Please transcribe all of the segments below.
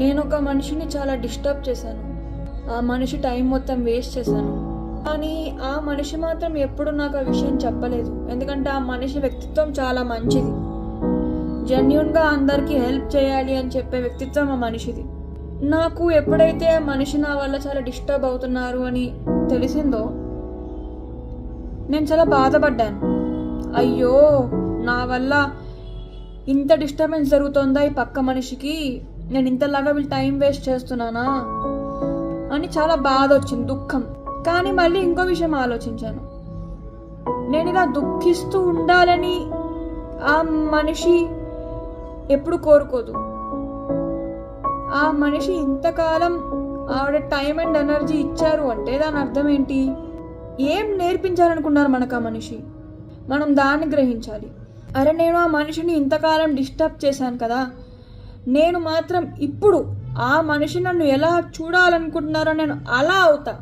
నేను ఒక మనిషిని చాలా డిస్టర్బ్ చేశాను. ఆ మనిషి టైం మొత్తం వేస్ట్ చేశాను. కానీ ఆ మనిషి మాత్రం ఎప్పుడు నాకు ఆ విషయం చెప్పలేదు. ఎందుకంటే ఆ మనిషి వ్యక్తిత్వం చాలా మంచిది. జెన్యూన్గా అందరికీ హెల్ప్ చేయాలి అని చెప్పే వ్యక్తిత్వం ఆ మనిషిది. నాకు ఎప్పుడైతే ఆ మనిషి నా వల్ల చాలా డిస్టర్బ్ అవుతున్నారు అని తెలిసిందో నేను చాలా బాధపడ్డాను. అయ్యో, నా వల్ల ఇంత డిస్టర్బెన్స్ జరుగుతుందా ఈ పక్క మనిషికి, నేను ఇంతలాగా వీళ్ళు టైం వేస్ట్ చేస్తున్నానా అని చాలా బాధ వచ్చింది, దుఃఖం. కానీ మళ్ళీ ఇంకో విషయం ఆలోచించాను. నేను ఇలా దుఃఖిస్తూ ఉండాలని ఆ మనిషి ఎప్పుడు కోరుకోదు. ఆ మనిషి ఇంతకాలం ఆవిడ టైం అండ్ ఎనర్జీ ఇచ్చారు అంటే దాని అర్థం ఏంటి? ఏం నేర్పించాలనుకున్నారు మనకు ఆ మనిషి? మనం దాన్ని గ్రహించాలి. అరే, నేను ఆ మనిషిని ఇంతకాలం డిస్టర్బ్ చేశాను కదా, నేను మాత్రం ఇప్పుడు ఆ మనిషి నన్ను ఎలా చూడాలనుకుంటున్నారో నేను అలా అవుతా.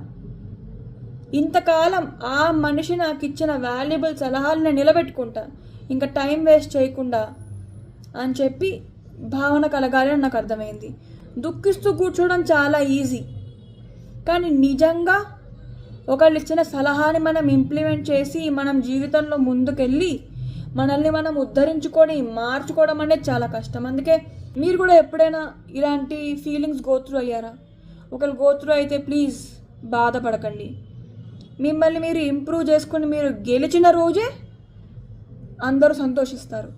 ఇంతకాలం ఆ మనిషి నాకు ఇచ్చిన వాల్యుబుల్ సలహాలు నేను నిలబెట్టుకుంటా, ఇంకా టైం వేస్ట్ చేయకుండా అని చెప్పి భావన కలగాలి అని నాకు అర్థమైంది. దుఃఖిస్తూ కూర్చోవడం చాలా ఈజీ, కానీ నిజంగా ఒకళ్ళు ఇచ్చిన సలహాని మనం ఇంప్లిమెంట్ చేసి మనం జీవితంలో ముందుకెళ్ళి మనల్ని మనం ఉద్ధరించుకొని మార్చుకోవడం అనేది చాలా కష్టం. అందుకే మీరు కూడా ఎప్పుడైనా ఇలాంటి ఫీలింగ్స్ గోత్రూ అయ్యారా? ఒకళ్ళు గోత్రూ అయితే ప్లీజ్ బాధపడకండి. మిమ్మల్ని మీరు ఇంప్రూవ్ చేసుకొని మీరు గెలిచిన రోజే అందరూ సంతోషిస్తారు.